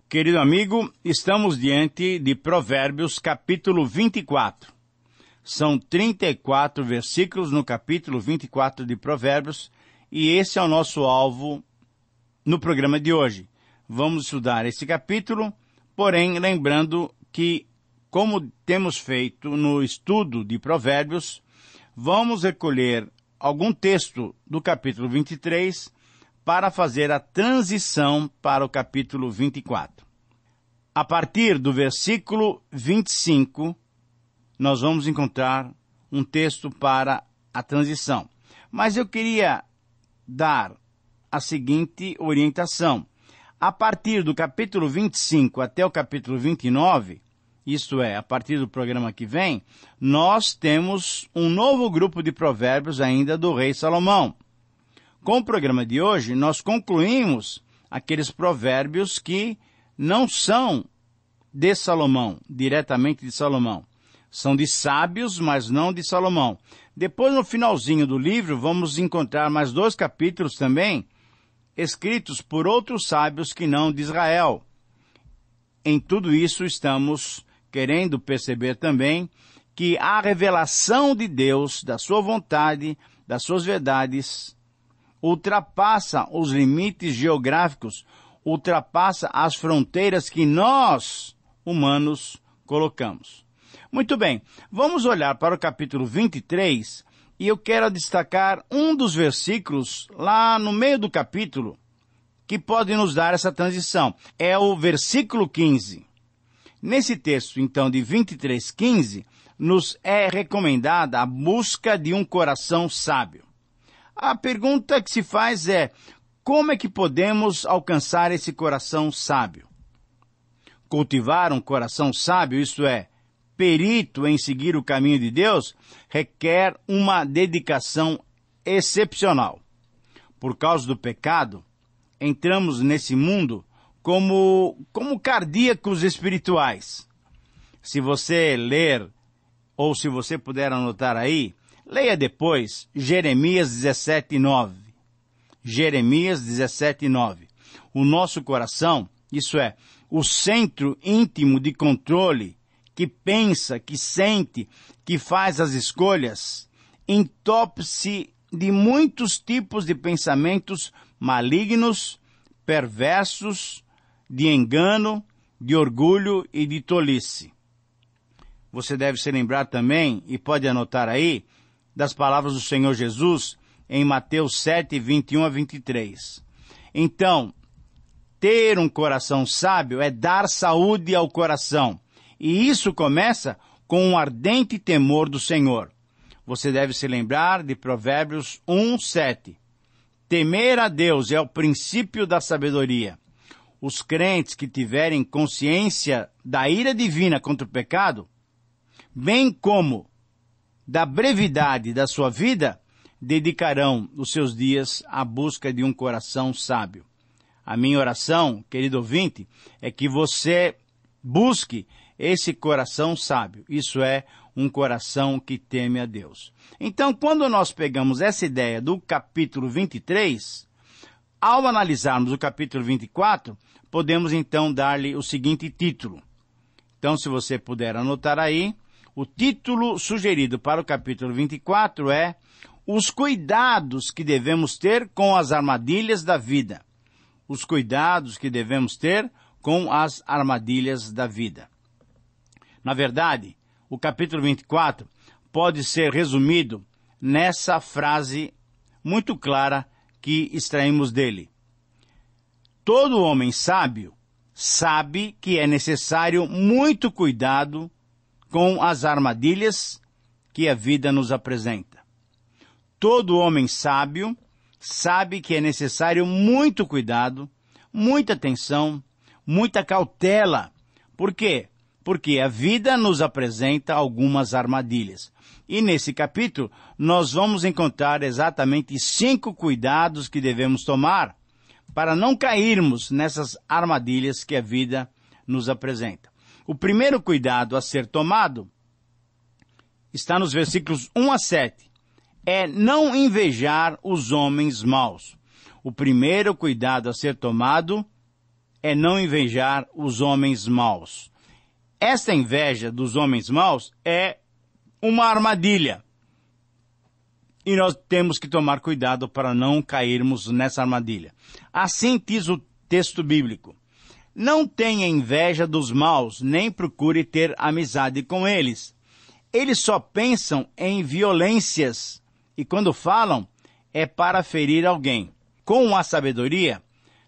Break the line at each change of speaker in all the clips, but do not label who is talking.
Querido amigo, estamos diante de Provérbios capítulo 24. São 34 versículos no capítulo 24 de Provérbios e esse é o nosso alvo no programa de hoje. Vamos estudar esse capítulo, porém lembrando que, como temos feito no estudo de Provérbios, vamos recolher algum texto do capítulo 23 para fazer a transição para o capítulo 24. A partir do versículo 25, nós vamos encontrar um texto para a transição. Mas eu queria dar a seguinte orientação. A partir do capítulo 25 até o capítulo 29, isto é, a partir do programa que vem, nós temos um novo grupo de provérbios ainda do rei Salomão. Com o programa de hoje, nós concluímos aqueles provérbios que não são de Salomão, diretamente de Salomão. São de sábios, mas não de Salomão. Depois, no finalzinho do livro, vamos encontrar mais 2 capítulos também, escritos por outros sábios que não de Israel. Em tudo isso, estamos querendo perceber também que a revelação de Deus, da sua vontade, das suas verdades, ultrapassa os limites geográficos, ultrapassa as fronteiras que nós, humanos, colocamos. Muito bem, vamos olhar para o capítulo 23 e eu quero destacar um dos versículos lá no meio do capítulo que pode nos dar essa transição. É o versículo 15. Nesse texto, então, de 23:15, nos é recomendada a busca de um coração sábio. A pergunta que se faz é, como é que podemos alcançar esse coração sábio? Cultivar um coração sábio, isto é, perito em seguir o caminho de Deus, requer uma dedicação excepcional. Por causa do pecado, entramos nesse mundo como cardíacos espirituais. Se você ler, ou se você puder anotar aí, leia depois Jeremias 17:9. Jeremias 17:9. O nosso coração, isso é, o centro íntimo de controle, que pensa, que sente, que faz as escolhas, entope-se de muitos tipos de pensamentos malignos, perversos, de engano, de orgulho e de tolice. Você deve se lembrar também, e pode anotar aí, das palavras do Senhor Jesus em Mateus 7:21-23. Então, ter um coração sábio é dar saúde ao coração. E isso começa com um ardente temor do Senhor. Você deve se lembrar de Provérbios 1:7. Temer a Deus é o princípio da sabedoria. Os crentes que tiverem consciência da ira divina contra o pecado, bem como da brevidade da sua vida, dedicarão os seus dias à busca de um coração sábio. A minha oração, querido ouvinte, é que você busque esse coração sábio. Isso é, um coração que teme a Deus. Então, quando nós pegamos essa ideia do capítulo 23, ao analisarmos o capítulo 24, podemos então dar-lhe o seguinte título. Então, se você puder anotar aí, o título sugerido para o capítulo 24 é Os cuidados que devemos ter com as armadilhas da vida. Os cuidados que devemos ter com as armadilhas da vida. Na verdade, o capítulo 24 pode ser resumido nessa frase muito clara que extraímos dele. Todo homem sábio sabe que é necessário muito cuidado com as armadilhas que a vida nos apresenta. Todo homem sábio sabe que é necessário muito cuidado, muita atenção, muita cautela. Por quê? Porque a vida nos apresenta algumas armadilhas. E nesse capítulo, nós vamos encontrar exatamente 5 cuidados que devemos tomar para não cairmos nessas armadilhas que a vida nos apresenta. O primeiro cuidado a ser tomado está nos versículos 1-7. É não invejar os homens maus. O primeiro cuidado a ser tomado é não invejar os homens maus. Esta inveja dos homens maus é uma armadilha. E nós temos que tomar cuidado para não cairmos nessa armadilha. Assim diz o texto bíblico: não tenha inveja dos maus, nem procure ter amizade com eles. Eles só pensam em violências, e quando falam, é para ferir alguém. Com a sabedoria,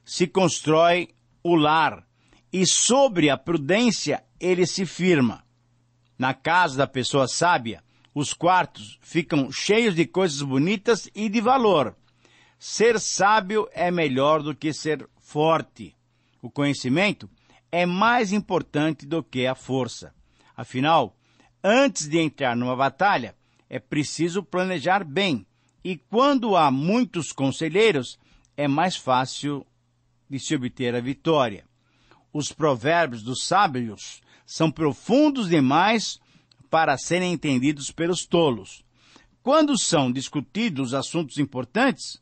se constrói o lar, e sobre a prudência ele se firma. Na casa da pessoa sábia, os quartos ficam cheios de coisas bonitas e de valor. Ser sábio é melhor do que ser forte. O conhecimento é mais importante do que a força. Afinal, antes de entrar numa batalha, é preciso planejar bem. E quando há muitos conselheiros, é mais fácil de se obter a vitória. Os provérbios dos sábios são profundos demais para serem entendidos pelos tolos. Quando são discutidos assuntos importantes,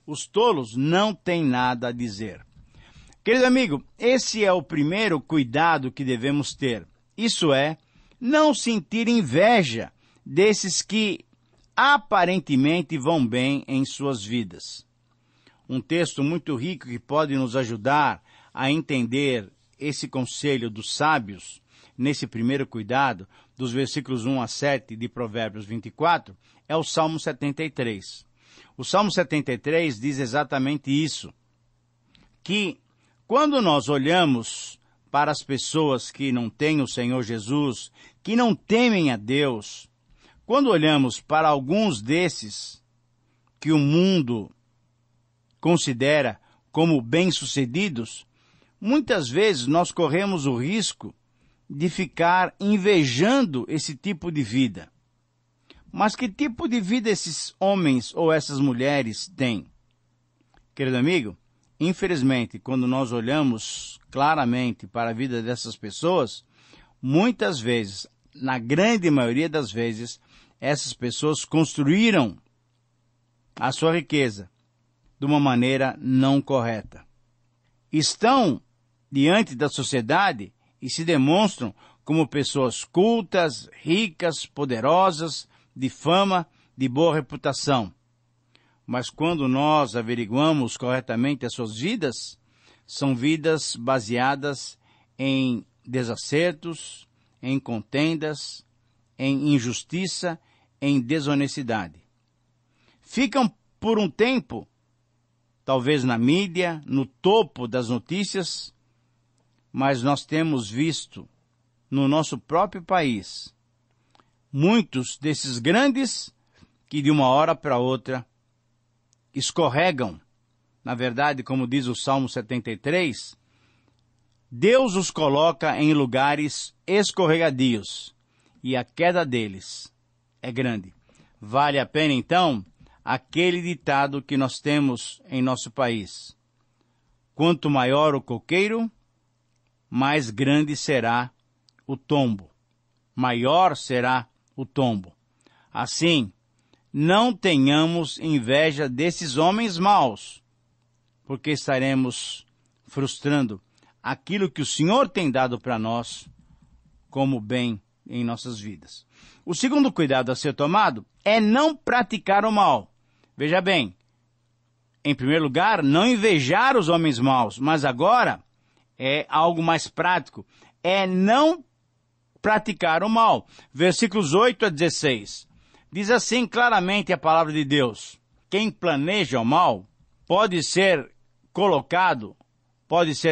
os tolos não têm nada a dizer. Querido amigo, esse é o primeiro cuidado que devemos ter. Isso é, não sentir inveja desses que aparentemente vão bem em suas vidas. Um texto muito rico que pode nos ajudar a entender esse conselho dos sábios, nesse primeiro cuidado, dos versículos 1 a 7 de Provérbios 24, é o Salmo 73. O Salmo 73 diz exatamente isso, que quando nós olhamos para as pessoas que não têm o Senhor Jesus, que não temem a Deus, quando olhamos para alguns desses que o mundo considera como bem-sucedidos, muitas vezes nós corremos o risco de ficar invejando esse tipo de vida. Mas que tipo de vida esses homens ou essas mulheres têm? Querido amigo, infelizmente, quando nós olhamos claramente para a vida dessas pessoas, muitas vezes, na grande maioria das vezes, essas pessoas construíram a sua riqueza de uma maneira não correta. Estão diante da sociedade e se demonstram como pessoas cultas, ricas, poderosas, de fama, de boa reputação. Mas quando nós averiguamos corretamente as suas vidas, são vidas baseadas em desacertos, em contendas, em injustiça, em desonestidade. Ficam por um tempo, talvez na mídia, no topo das notícias, mas nós temos visto no nosso próprio país muitos desses grandes que de uma hora para outra escorregam. Na verdade, como diz o Salmo 73, Deus os coloca em lugares escorregadios e a queda deles é grande. Vale a pena, então, aquele ditado que nós temos em nosso país: quanto maior o coqueiro, mais grande será o tombo. Maior será o tombo. Assim, não tenhamos inveja desses homens maus, porque estaremos frustrando aquilo que o Senhor tem dado para nós como bem em nossas vidas. O segundo cuidado a ser tomado é não praticar o mal. Veja bem, em primeiro lugar, não invejar os homens maus, mas agora é algo mais prático, é não praticar o mal. Versículos 8 a 16. Diz assim claramente a palavra de Deus: quem planeja o mal pode ser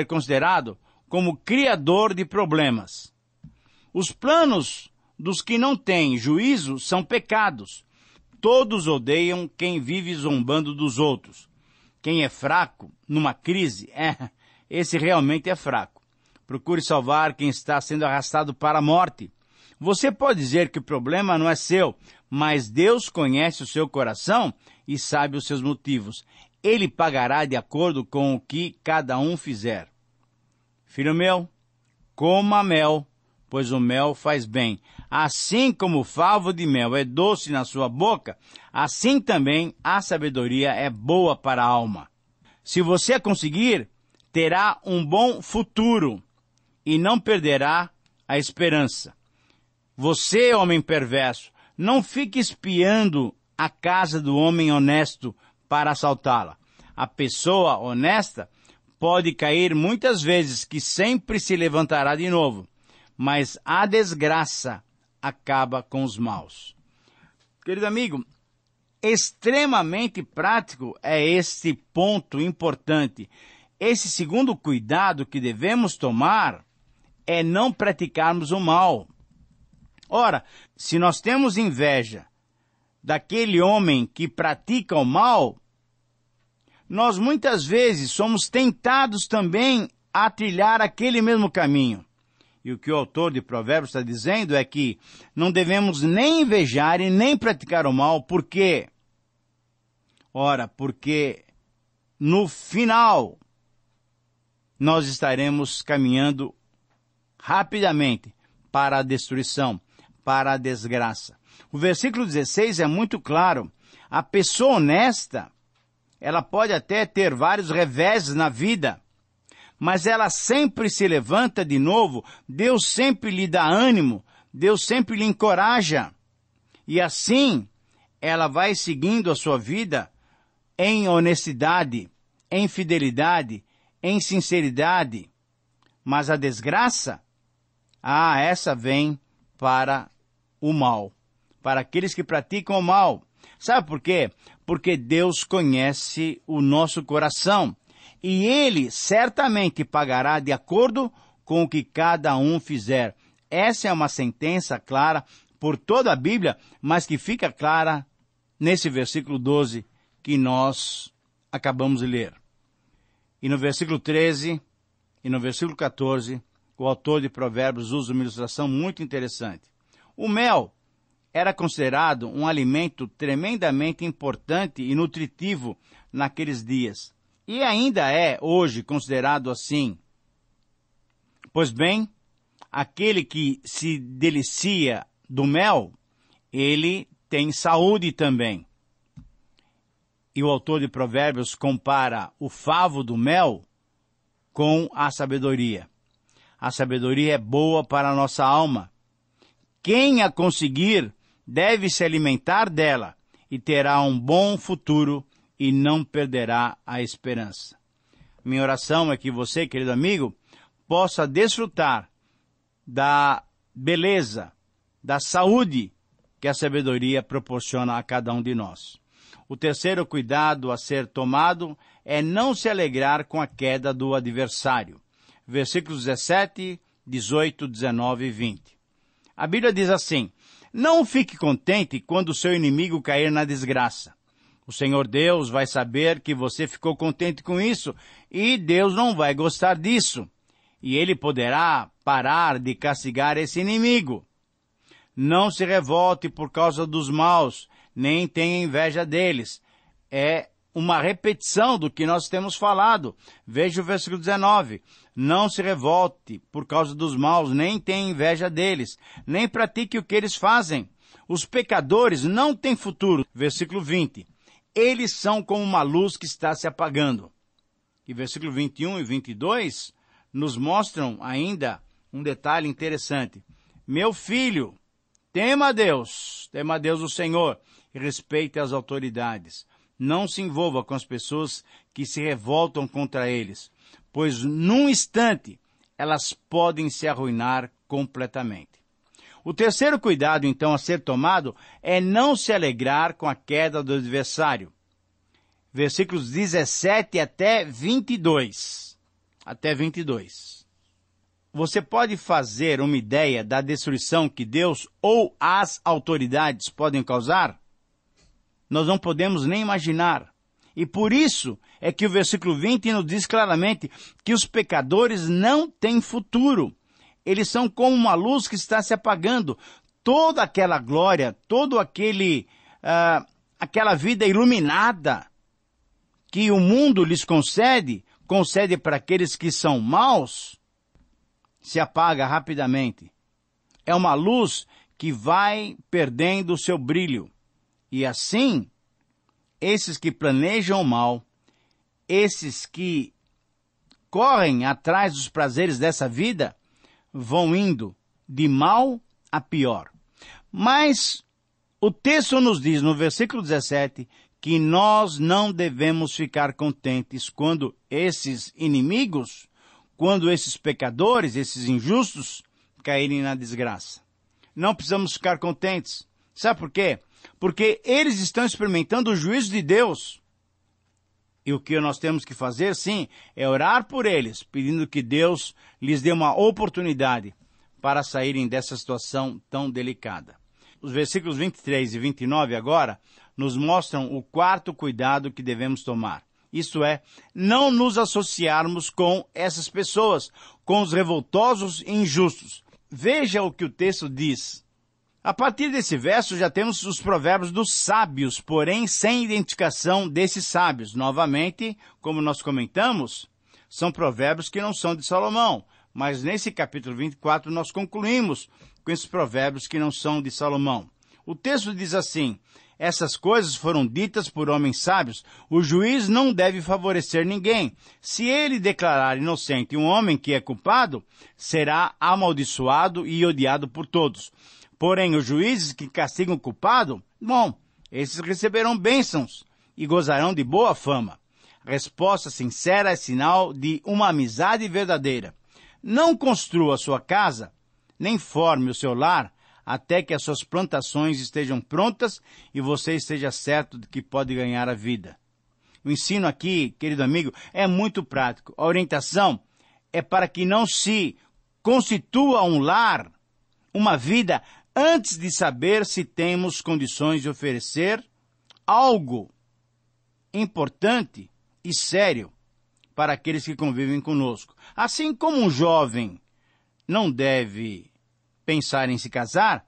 considerado como criador de problemas. Os planos dos que não têm juízo são pecados. Todos odeiam quem vive zombando dos outros. Quem é fraco numa crise, esse realmente é fraco. Procure salvar quem está sendo arrastado para a morte. Você pode dizer que o problema não é seu, mas Deus conhece o seu coração e sabe os seus motivos. Ele pagará de acordo com o que cada um fizer. Filho meu, coma mel, pois o mel faz bem. Assim como o favo de mel é doce na sua boca, assim também a sabedoria é boa para a alma. Se você conseguir, terá um bom futuro e não perderá a esperança. Você, homem perverso, não fique espiando a casa do homem honesto para assaltá-la. A pessoa honesta pode cair muitas vezes, que sempre se levantará de novo, mas a desgraça acaba com os maus. Querido amigo, extremamente prático é este ponto importante. Esse segundo cuidado que devemos tomar é não praticarmos o mal. Ora, se nós temos inveja daquele homem que pratica o mal, nós muitas vezes somos tentados também a trilhar aquele mesmo caminho. E o que o autor de Provérbios está dizendo é que não devemos nem invejar e nem praticar o mal. Por quê? Ora, porque no final nós estaremos caminhando rapidamente para a destruição, para a desgraça. O versículo 16 é muito claro. A pessoa honesta, ela pode até ter vários reveses na vida, mas ela sempre se levanta de novo. Deus sempre lhe dá ânimo, Deus sempre lhe encoraja. E assim, ela vai seguindo a sua vida em honestidade, em fidelidade, em sinceridade. Mas a desgraça, essa vem para o mal, para aqueles que praticam o mal. Sabe por quê? Porque Deus conhece o nosso coração e Ele certamente pagará de acordo com o que cada um fizer. Essa é uma sentença clara por toda a Bíblia, mas que fica clara nesse versículo 12 que nós acabamos de ler. E no versículo 13 e no versículo 14, o autor de Provérbios usa uma ilustração muito interessante. O mel era considerado um alimento tremendamente importante e nutritivo naqueles dias. E ainda é hoje considerado assim. Pois bem, aquele que se delicia do mel, ele tem saúde também. E o autor de Provérbios compara o favo do mel com a sabedoria. A sabedoria é boa para a nossa alma. Quem a conseguir deve se alimentar dela e terá um bom futuro e não perderá a esperança. Minha oração é que você, querido amigo, possa desfrutar da beleza, da saúde que a sabedoria proporciona a cada um de nós. O terceiro cuidado a ser tomado é não se alegrar com a queda do adversário. Versículos 17, 18, 19 e 20. A Bíblia diz assim: não fique contente quando o seu inimigo cair na desgraça. O Senhor Deus vai saber que você ficou contente com isso e Deus não vai gostar disso. E Ele poderá parar de castigar esse inimigo. Não se revolte por causa dos maus, nem tenha inveja deles. É uma repetição do que nós temos falado. Veja o versículo 19. Não se revolte por causa dos maus, nem tenha inveja deles, nem pratique o que eles fazem. Os pecadores não têm futuro. Versículo 20. Eles são como uma luz que está se apagando. E versículo 21 e 22 nos mostram ainda um detalhe interessante. Meu filho, tema a Deus o Senhor, e respeite as autoridades. Não se envolva com as pessoas que se revoltam contra eles, pois num instante elas podem se arruinar completamente. O terceiro cuidado, então, a ser tomado é não se alegrar com a queda do adversário. Versículos 17 até 22. Até 22. Você pode fazer uma ideia da destruição que Deus ou as autoridades podem causar? Nós não podemos nem imaginar. E por isso é que o versículo 20 nos diz claramente que os pecadores não têm futuro. Eles são como uma luz que está se apagando. Toda aquela glória, aquela vida iluminada que o mundo lhes concede para aqueles que são maus, se apaga rapidamente. É uma luz que vai perdendo o seu brilho. E assim, esses que planejam o mal, esses que correm atrás dos prazeres dessa vida vão indo de mal a pior. Mas o texto nos diz no versículo 17 que nós não devemos ficar contentes quando esses inimigos, quando esses pecadores, esses injustos, caírem na desgraça. Não precisamos ficar contentes. Sabe por quê? Porque eles estão experimentando o juízo de Deus. E o que nós temos que fazer, sim, é orar por eles, pedindo que Deus lhes dê uma oportunidade para saírem dessa situação tão delicada. Os versículos 23 e 29 agora nos mostram o quarto cuidado que devemos tomar. Isto é, não nos associarmos com essas pessoas, com os revoltosos e injustos. Veja o que o texto diz. A partir desse verso já temos os provérbios dos sábios, porém sem identificação desses sábios. Novamente, como nós comentamos, são provérbios que não são de Salomão, mas nesse capítulo 24 nós concluímos com esses provérbios que não são de Salomão. O texto diz assim: essas coisas foram ditas por homens sábios, o juiz não deve favorecer ninguém. Se ele declarar inocente um homem que é culpado, será amaldiçoado e odiado por todos. Porém, os juízes que castigam o culpado, bom, esses receberão bênçãos e gozarão de boa fama. A resposta sincera é sinal de uma amizade verdadeira. Não construa sua casa, nem forme o seu lar, até que as suas plantações estejam prontas e você esteja certo de que pode ganhar a vida. O ensino aqui, querido amigo, é muito prático. A orientação é para que não se constitua um lar, uma vida, antes de saber se temos condições de oferecer algo importante e sério para aqueles que convivem conosco. Assim como um jovem não deve pensar em se casar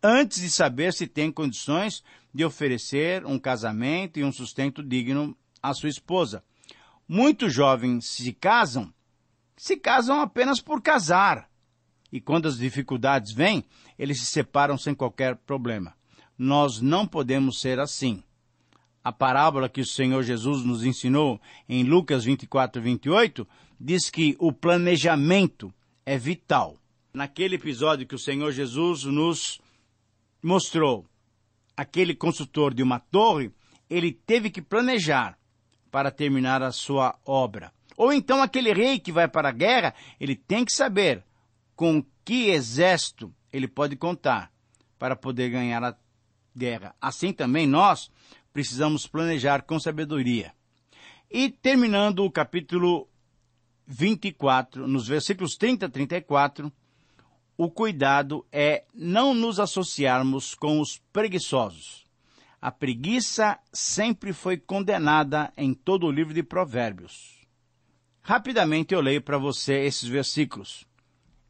antes de saber se tem condições de oferecer um casamento e um sustento digno à sua esposa. Muitos jovens se casam apenas por casar. E quando as dificuldades vêm, eles se separam sem qualquer problema. Nós não podemos ser assim. A parábola que o Senhor Jesus nos ensinou em Lucas 24, 28, diz que o planejamento é vital. Naquele episódio que o Senhor Jesus nos mostrou, aquele construtor de uma torre, ele teve que planejar para terminar a sua obra. Ou então aquele rei que vai para a guerra, ele tem que saber com que exército ele pode contar para poder ganhar a guerra. Assim também nós precisamos planejar com sabedoria. E terminando o capítulo 24, nos versículos 30 a 34, o cuidado é não nos associarmos com os preguiçosos. A preguiça sempre foi condenada em todo o livro de Provérbios. Rapidamente eu leio para você esses versículos.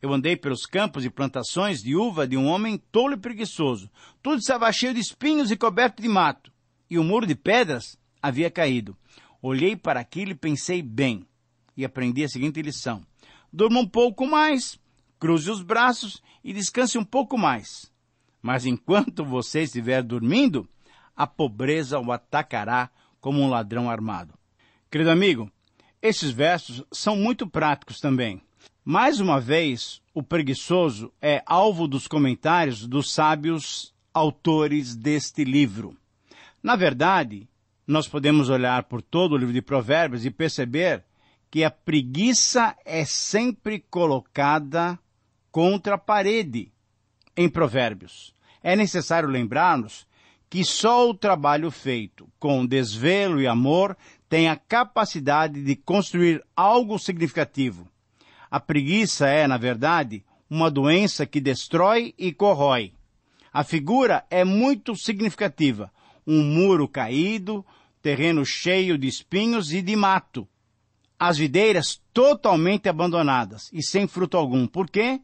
Eu andei pelos campos e plantações de uva de um homem tolo e preguiçoso. Tudo estava cheio de espinhos e coberto de mato, e o muro de pedras havia caído. Olhei para aquilo e pensei bem, e aprendi a seguinte lição: durma um pouco mais, cruze os braços e descanse um pouco mais. Mas enquanto você estiver dormindo, a pobreza o atacará como um ladrão armado. Querido amigo, esses versos são muito práticos também. Mais uma vez, o preguiçoso é alvo dos comentários dos sábios autores deste livro. Na verdade, nós podemos olhar por todo o livro de Provérbios e perceber que a preguiça é sempre colocada contra a parede em Provérbios. É necessário lembrarmos que só o trabalho feito com desvelo e amor tem a capacidade de construir algo significativo. A preguiça é, na verdade, uma doença que destrói e corrói. A figura é muito significativa. Um muro caído, terreno cheio de espinhos e de mato. As videiras totalmente abandonadas e sem fruto algum. Por quê?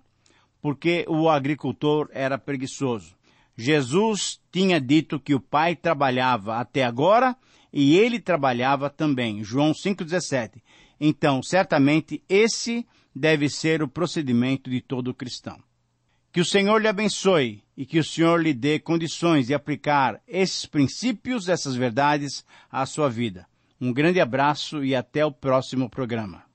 Porque o agricultor era preguiçoso. Jesus tinha dito que o Pai trabalhava até agora e ele trabalhava também. João 5,17. Então, certamente, esse deve ser o procedimento de todo cristão. Que o Senhor lhe abençoe e que o Senhor lhe dê condições de aplicar esses princípios, essas verdades à sua vida. Um grande abraço e até o próximo programa.